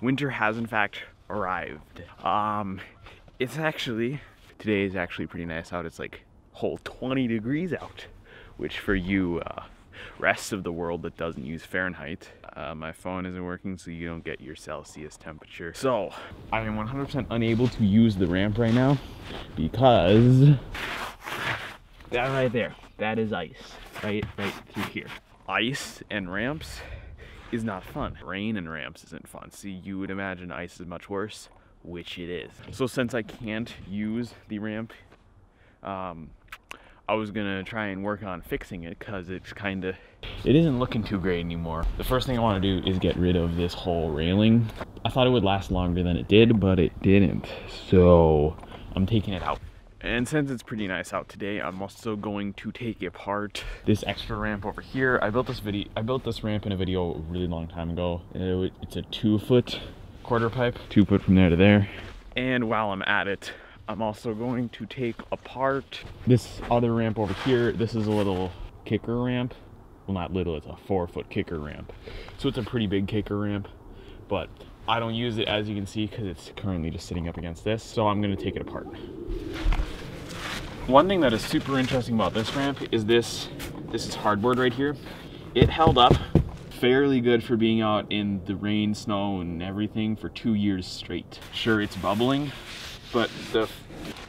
winter has in fact arrived. Today is actually pretty nice out. It's like whole 20 degrees out, which for you rest of the world that doesn't use Fahrenheit, my phone isn't working, so you don't get your Celsius temperature. So I am 100% unable to use the ramp right now because that right there, that is ice, right through here. Ice and ramps is not fun. Rain and ramps isn't fun. See, you would imagine ice is much worse, which it is. So since I can't use the ramp, I was gonna try and work on fixing it because it isn't looking too great anymore. The first thing I want to do is get rid of this whole railing. I thought it would last longer than it did, but it didn't. So I'm taking it out. And since it's pretty nice out today, I'm also going to take apart this extra ramp over here. I built this ramp in a video a really long time ago. It's a 2-foot quarter pipe, 2 foot from there to there. And while I'm at it, I'm also going to take apart this other ramp over here. This is a little kicker ramp. Well, not little, it's a 4-foot kicker ramp. So it's a pretty big kicker ramp, but I don't use it, as you can see, because it's currently just sitting up against this. So I'm gonna take it apart. One thing that is super interesting about this ramp is this is hardboard right here. It held up fairly good for being out in the rain, snow, and everything for 2 years straight. Sure, it's bubbling, but the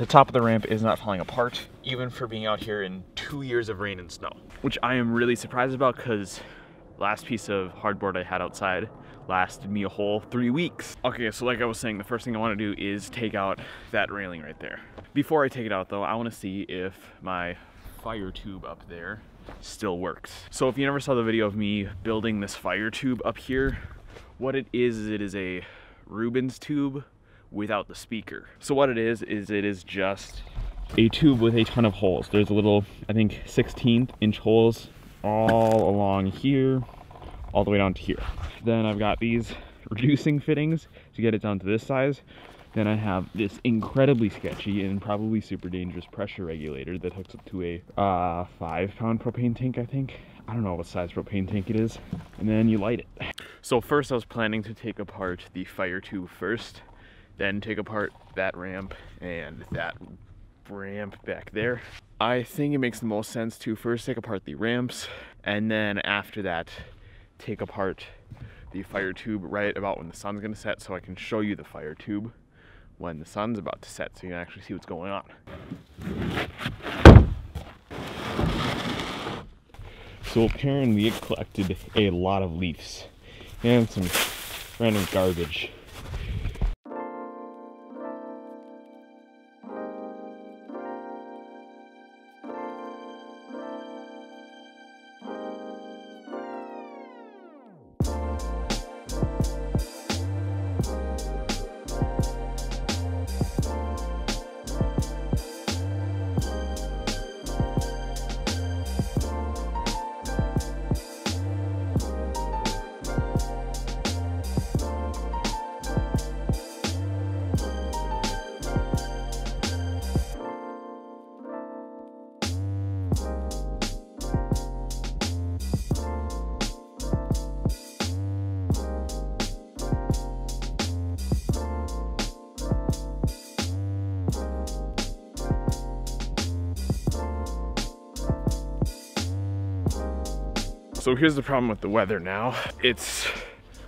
top of the ramp is not falling apart, even for being out here in 2 years of rain and snow, which I am really surprised about because last piece of hardboard I had outside lasted me a whole 3 weeks. Okay, so like I was saying, the first thing I want to do is take out that railing right there. Before I take it out though, I want to see if my fire tube up there still works. So if you never saw the video of me building this fire tube up here, what it is a Rubens tube without the speaker. So what it is just a tube with a ton of holes. There's a little, I think 16-inch holes all along here, all the way down to here. Then I've got these reducing fittings to get it down to this size. Then I have this incredibly sketchy and probably super dangerous pressure regulator that hooks up to a 5-pound propane tank, I think. I don't know what size propane tank it is. And then you light it. So first I was planning to take apart the fire tube first, then take apart that ramp and that ramp back there. I think it makes the most sense to first take apart the ramps, and then after that take apart the fire tube right about when the sun's gonna set, so I can show you the fire tube when the sun's about to set, so you can actually see what's going on. So apparently it collected a lot of leaves and some random garbage. So here's the problem with the weather now. It's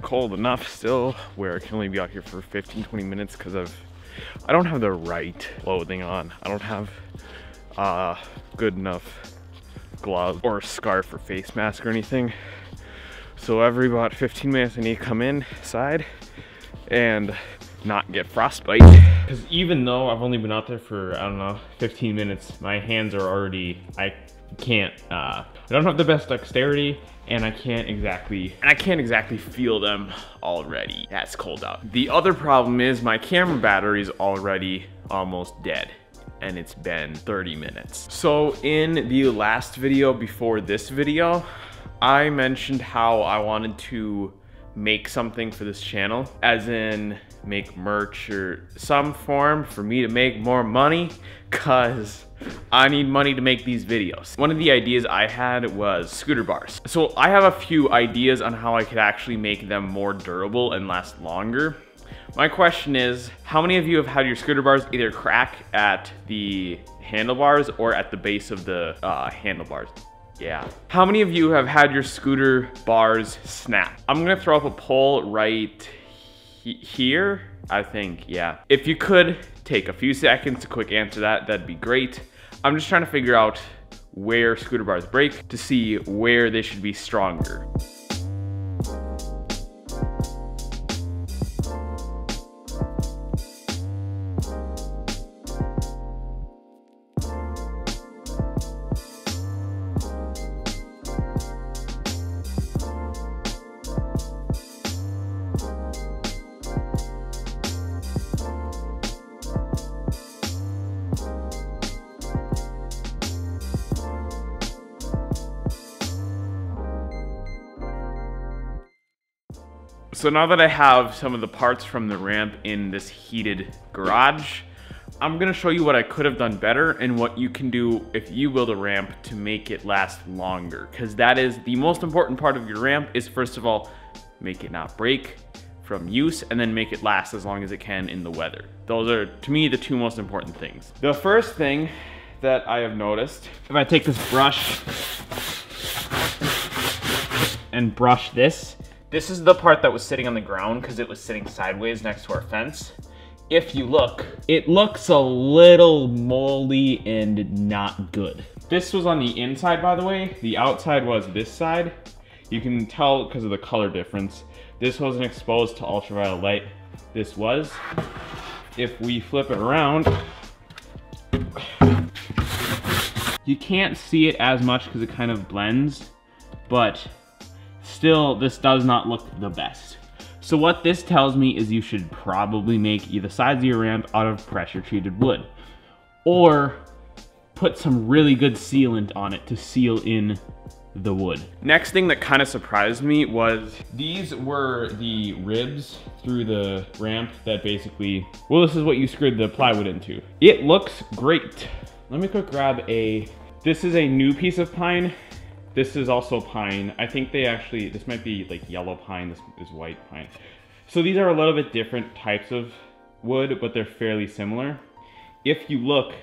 cold enough still where I can only be out here for 15-20 minutes because I don't have the right clothing on. I don't have good enough gloves or scarf or face mask or anything. So every about 15 minutes I need to come inside and not get frostbite. Because even though I've only been out there for, I don't know, 15 minutes, my hands are already, I don't have the best dexterity, and I can't exactly feel them already. That's cold out. The other problem is my camera battery is already almost dead, and it's been 30 minutes. So in the last video before this video, I mentioned how I wanted to make something for this channel, as in make merch or some form for me to make more money, cause I need money to make these videos. One of the ideas I had was scooter bars. So I have a few ideas on how I could actually make them more durable and last longer. My question is, how many of you have had your scooter bars either crack at the handlebars or at the base of the handlebars? Yeah. How many of you have had your scooter bars snap? I'm gonna throw up a poll right here, I think, yeah. If you could take a few seconds to quick answer that, that'd be great. I'm just trying to figure out where scooter bars break to see where they should be stronger. So now that I have some of the parts from the ramp in this heated garage, I'm gonna show you what I could have done better and what you can do if you build a ramp to make it last longer. Because that is the most important part of your ramp, is first of all, make it not break from use, and then make it last as long as it can in the weather. Those are, to me, the two most important things. The first thing that I have noticed, if I take this brush and brush this, this is the part that was sitting on the ground because it was sitting sideways next to our fence. If you look, it looks a little moldy and not good. This was on the inside, by the way. The outside was this side. You can tell because of the color difference. This wasn't exposed to ultraviolet light. This was. If we flip it around, you can't see it as much because it kind of blends, but still, this does not look the best. So what this tells me is you should probably make either sides of your ramp out of pressure treated wood, or put some really good sealant on it to seal in the wood. Next thing that kind of surprised me was these were the ribs through the ramp that basically, well, this is what you screwed the plywood into. It looks great. Let me quick grab this is a new piece of pine. This is also pine. I think they actually, this might be like yellow pine, this is white pine. So these are a little bit different types of wood, but they're fairly similar. If you look,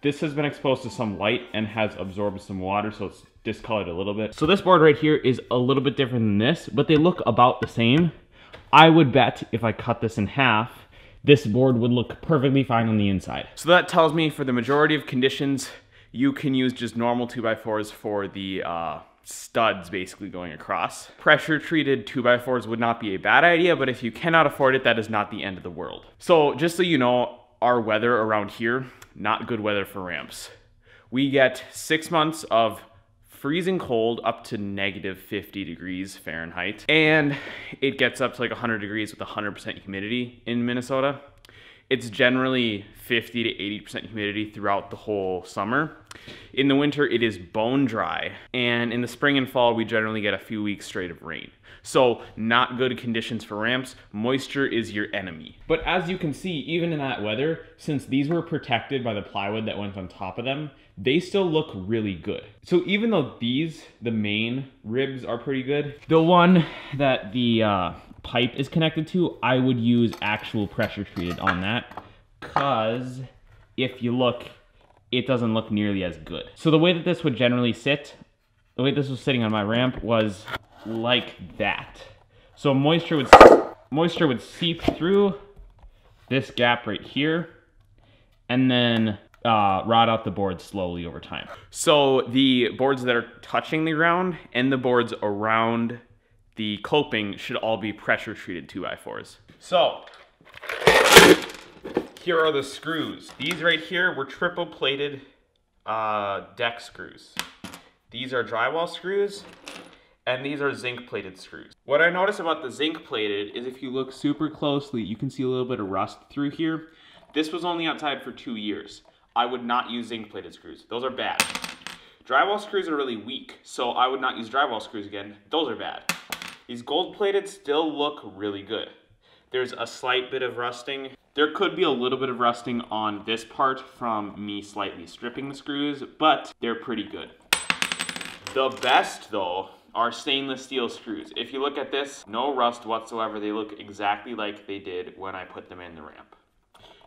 this has been exposed to some light and has absorbed some water, so it's discolored a little bit. So this board right here is a little bit different than this, but they look about the same. I would bet if I cut this in half, this board would look perfectly fine on the inside. So that tells me for the majority of conditions, you can use just normal 2x4s for the studs basically going across. Pressure treated 2x4s would not be a bad idea, but if you cannot afford it, that is not the end of the world. So just so you know, our weather around here, not good weather for ramps. We get 6 months of freezing cold up to -50 degrees Fahrenheit, and it gets up to like 100 degrees with 100% humidity in Minnesota. It's generally 50 to 80% humidity throughout the whole summer. In the winter, it is bone dry. And in the spring and fall, we generally get a few weeks straight of rain. So not good conditions for ramps. Moisture is your enemy. But as you can see, even in that weather, since these were protected by the plywood that went on top of them, they still look really good. So even though these, the main ribs, are pretty good, the one that the pipe is connected to, I would use actual pressure treated on that, because if you look, it doesn't look nearly as good. So the way that this would generally sit, the way this was sitting on my ramp was like that. So moisture would seep through this gap right here and then rot out the board slowly over time. So the boards that are touching the ground and the boards around the coping should all be pressure treated 2x4s. So here are the screws. These right here were triple plated deck screws. These are drywall screws, and these are zinc plated screws. What I notice about the zinc plated is if you look super closely, you can see a little bit of rust through here. This was only outside for 2 years. I would not use zinc plated screws. Those are bad. Drywall screws are really weak, so I would not use drywall screws again. Those are bad. These gold-plated still look really good. There's a slight bit of rusting. There could be a little bit of rusting on this part from me slightly stripping the screws, but they're pretty good. The best though are stainless steel screws. If you look at this, no rust whatsoever. They look exactly like they did when I put them in the ramp.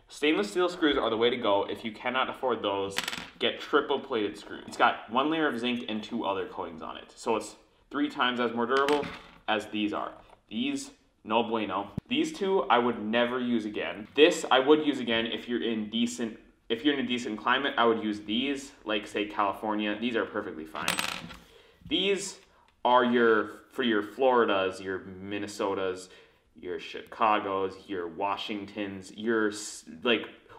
Stainless steel screws are the way to go. If you cannot afford those, get triple plated screws. It's got 1 layer of zinc and 2 other coatings on it. So it's 3 times as more durable as these are. These, no bueno. These 2 I would never use again. This I would use again if you're in a decent climate. I would use these, like say California. These are perfectly fine. These are for your Floridas, your Minnesotas, your Chicagos, your Washingtons,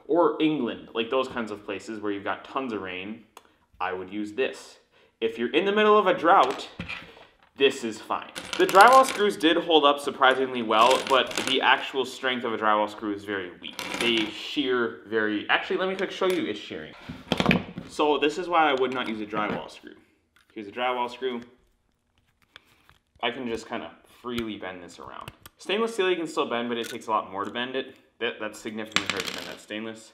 or England, like those kinds of places where you've got tons of rain. I would use this. If you're in the middle of a drought, this is fine. The drywall screws did hold up surprisingly well, but the actual strength of a drywall screw is very weak. They shear very, actually let me quick show you it's shearing. So this is why I would not use a drywall screw. Here's a drywall screw. I can just kind of freely bend this around. Stainless steel you can still bend, but it takes a lot more to bend it. That's significantly harder than that stainless.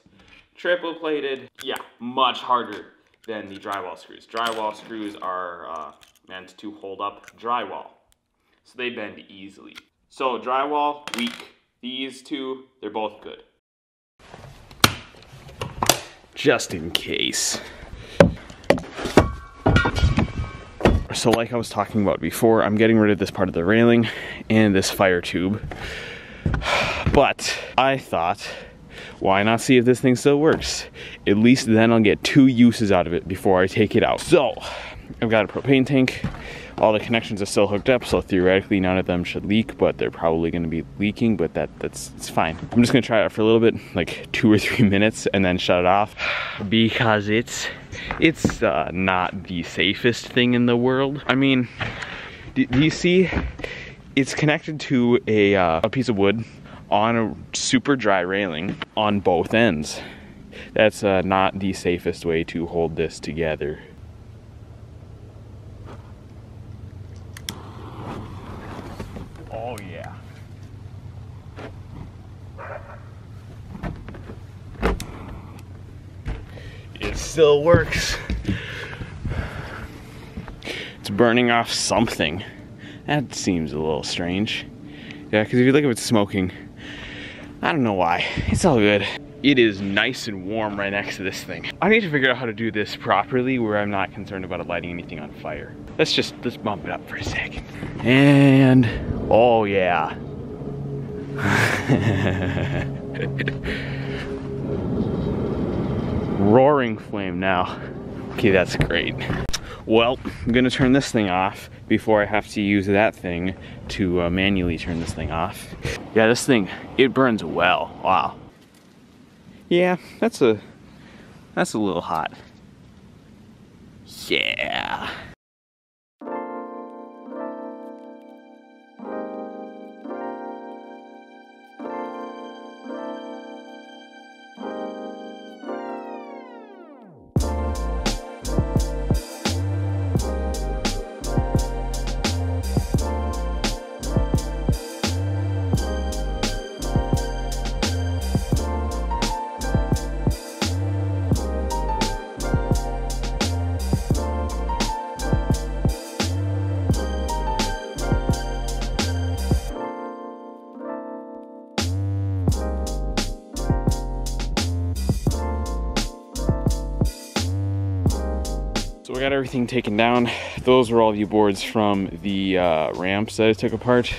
Triple plated, yeah, much harder than the drywall screws. Drywall screws are meant to hold up drywall, so they bend easily. So drywall, weak. These 2, they're both good. Just in case. So like I was talking about before, I'm getting rid of this part of the railing and this fire tube. But I thought, why not see if this thing still works? At least then I'll get 2 uses out of it before I take it out. So I've got a propane tank. All the connections are still hooked up, so theoretically none of them should leak, but they're probably going to be leaking, but it's fine. I'm just going to try it out for a little bit, like 2 or 3 minutes, and then shut it off, because it's not the safest thing in the world. I mean, do you see? It's connected to a piece of wood on a super dry railing on both ends. That's not the safest way to hold this together. Oh yeah. It still works. It's burning off something. That seems a little strange. Yeah, because if you look at it smoking, I don't know why. It's all good. It is nice and warm right next to this thing. I need to figure out how to do this properly where I'm not concerned about it lighting anything on fire. Let's bump it up for a second. And, oh yeah. Roaring flame now. Okay, that's great. Well, I'm gonna turn this thing off before I have to use that thing to manually turn this thing off. Yeah, this thing, it burns well. Wow. Yeah, that's a little hot. Yeah. So we got everything taken down. Those were all the boards from the ramps that I took apart.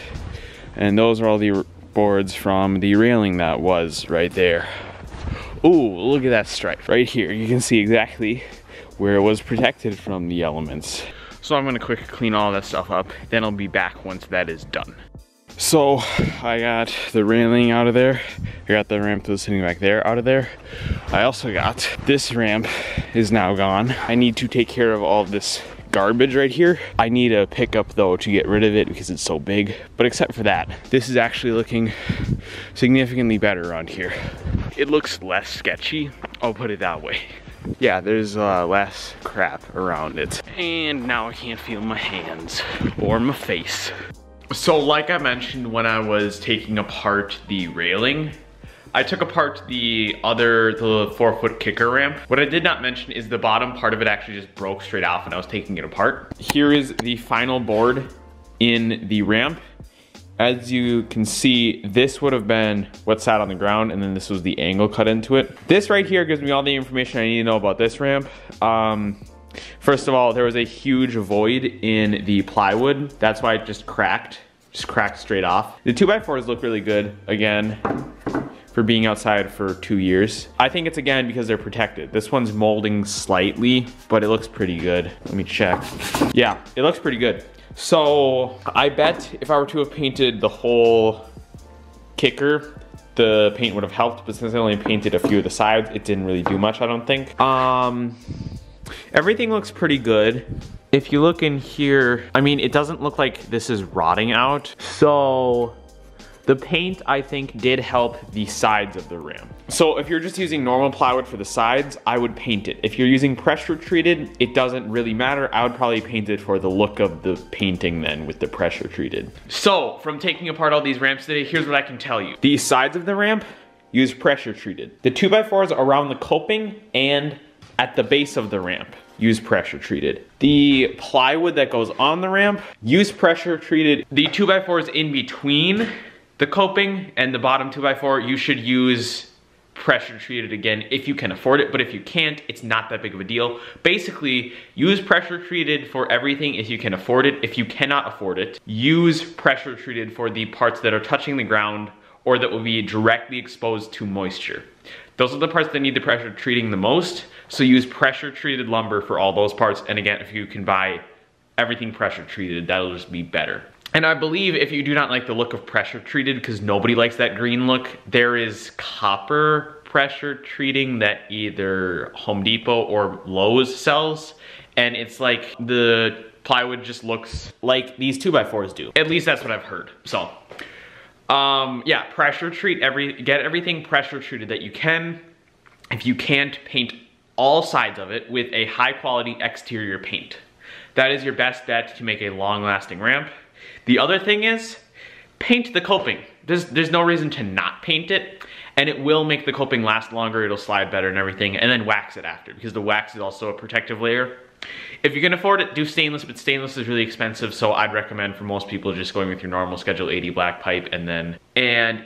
And those are all the boards from the railing that was right there. Ooh, look at that stripe right here. You can see exactly where it was protected from the elements. So I'm gonna quick clean all that stuff up. Then I'll be back once that is done. So I got the railing out of there. I got the ramp that was sitting back there out of there. I also got this ramp is now gone. I need to take care of all of this garbage right here. I need a pickup though to get rid of it because it's so big. But except for that, this is actually looking significantly better around here. It looks less sketchy, I'll put it that way. Yeah, there's less crap around it. And now I can't feel my hands or my face. So like I mentioned when I was taking apart the railing, I took apart the 4-foot kicker ramp. What I did not mention is the bottom part of it actually just broke straight off when I was taking it apart. Here is the final board in the ramp. As you can see, this would have been what sat on the ground, and then this was the angle cut into it. This right here gives me all the information I need to know about this ramp. First of all, there was a huge void in the plywood. That's why it just cracked straight off. The 2x4s look really good, again, for being outside for 2 years. I think it's again because they're protected. This one's molding slightly, but it looks pretty good. Let me check. Yeah, it looks pretty good. So I bet if I were to have painted the whole kicker, the paint would have helped, but since I only painted a few of the sides, it didn't really do much, I don't think. Everything looks pretty good. If you look in here, I mean, it doesn't look like this is rotting out. So the paint, I think, did help the sides of the ramp. So if you're just using normal plywood for the sides, I would paint it. If you're using pressure treated, it doesn't really matter. I would probably paint it for the look of the painting then with the pressure treated. So from taking apart all these ramps today, here's what I can tell you. The sides of the ramp, use pressure treated. The 2x4s around the coping and at the base of the ramp, use pressure treated. The plywood that goes on the ramp, use pressure treated. The 2x4s in between the coping and the bottom 2x4, you should use pressure treated again if you can afford it, but if you can't, it's not that big of a deal. Basically, use pressure treated for everything if you can afford it. If you cannot afford it, use pressure treated for the parts that are touching the ground or that will be directly exposed to moisture. Those are the parts that need the pressure treating the most, so use pressure treated lumber for all those parts. And again, if you can buy everything pressure treated, that'll just be better. And I believe if you do not like the look of pressure treated, because nobody likes that green look, there is copper pressure treating that either Home Depot or Lowe's sells. And it's like the plywood just looks like these 2x4s do. At least that's what I've heard. So, yeah, pressure treat get everything pressure treated that you can. If you can't, paint all sides of it with a high quality exterior paint. That is your best bet to make a long lasting ramp. The other thing is, paint the coping. There's no reason to not paint it, and it will make the coping last longer, it'll slide better and everything, and then wax it after, because the wax is also a protective layer. If you can afford it, do stainless, but stainless is really expensive, so I'd recommend for most people just going with your normal Schedule 80 black pipe, and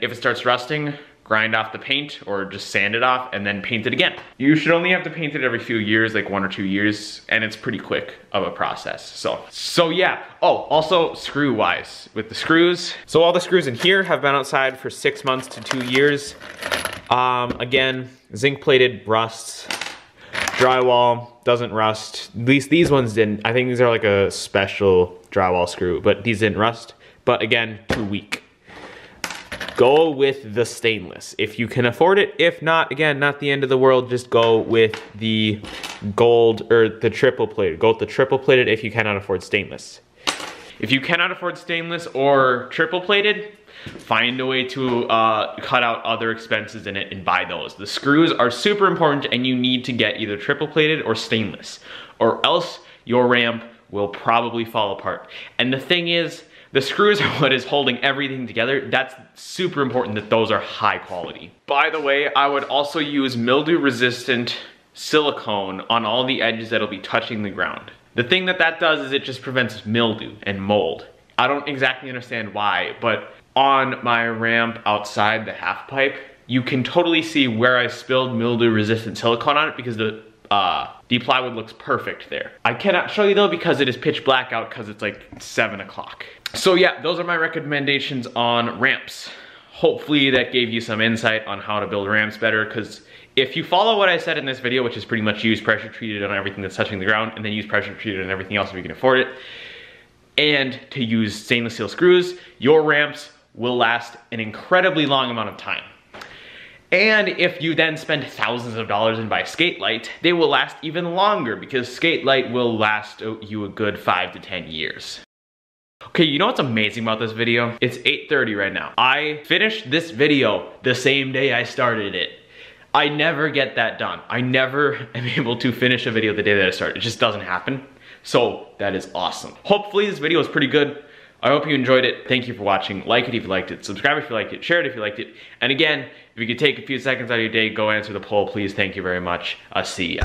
if it starts rusting, grind off the paint or just sand it off and then paint it again. You should only have to paint it every few years, like 1 or 2 years, and it's pretty quick of a process. So yeah. Oh, also screw wise with the screws. So all the screws in here have been outside for 6 months to 2 years. Again, zinc plated, rusts. Drywall doesn't rust. At least these ones didn't. I think these are like a special drywall screw, but these didn't rust. But again, too weak. Go with the stainless if you can afford it. If not, again, not the end of the world. Just go with the gold or the triple plated. Go with the triple plated if you cannot afford stainless. If you cannot afford stainless or triple plated, find a way to cut out other expenses in it and buy those. The screws are super important, and you need to get either triple plated or stainless, or else your ramp will probably fall apart. And the thing is, the screws are what is holding everything together. That's super important that those are high quality. By the way, I would also use mildew resistant silicone on all the edges that'll be touching the ground. The thing that does is it just prevents mildew and mold. I don't exactly understand why, but on my ramp outside the half pipe, you can totally see where I spilled mildew resistant silicone on it because the plywood looks perfect there. I cannot show you though because it is pitch black out because it's like 7 o'clock. So yeah, those are my recommendations on ramps. Hopefully that gave you some insight on how to build ramps better, because if you follow what I said in this video, which is pretty much use pressure treated on everything that's touching the ground and then use pressure treated on everything else if you can afford it, and to use stainless steel screws, your ramps will last an incredibly long amount of time. And if you then spend thousands of dollars and buy skate light, they will last even longer because skate light will last you a good 5 to 10 years. Okay, you know what's amazing about this video? It's 8:30 right now. I finished this video the same day I started it. I never get that done. I never am able to finish a video the day that I start. It just doesn't happen. So that is awesome. Hopefully this video is pretty good. I hope you enjoyed it. Thank you for watching. Like it if you liked it. Subscribe if you liked it. Share it if you liked it. And again, if you could take a few seconds out of your day, go answer the poll, please. Thank you very much. See ya.